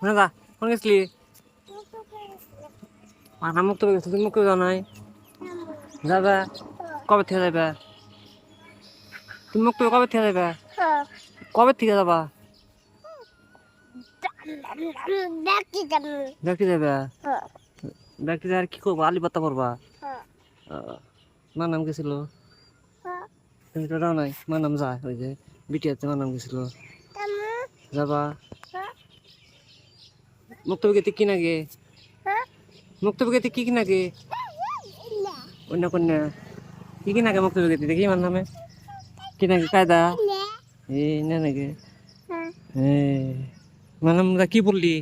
না কোন গেছলি মাথা মুক্ত হয়ে গেছে তুমি মুক্ত যাও নাই যাবা কবে থেকে যাবা তুমি মুক্ত কবে থেকে যাবা কবে থেকে যাবা দেখতে যাবা দেখতে যাই আর কি করবো আলি পাতা করবা মার নাম গেছিল তুমি তো যাও নাই মার নাম যায় ওই যে বিটিয়াতে মার নাম গেছিল যাবা মুক্ত গেতে কি নাগে মুক্ত গেতে কি কি নাগে অন্য কন্যা কি কি নাগে মুক্ত গেতে দেখি মার নামে কি নাগে কায়দা এই না নাগে মানে আমরা কি বললি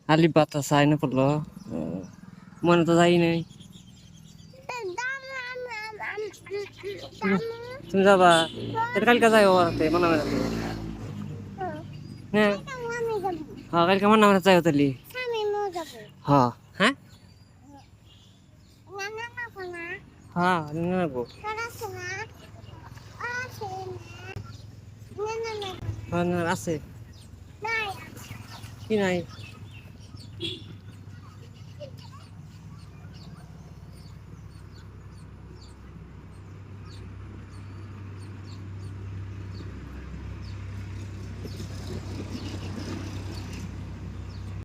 আলি পাতা চাই না পড়লো মনে তো যাই নাই তুমি যাবা কালকে যাই ওতে মনে হয় হ্যাঁ হ্যাঁ কালকে মনে হয় যাই তাহলে হ্যাঁ হ্যাঁ হ্যাঁ নেবো আছে কি নাই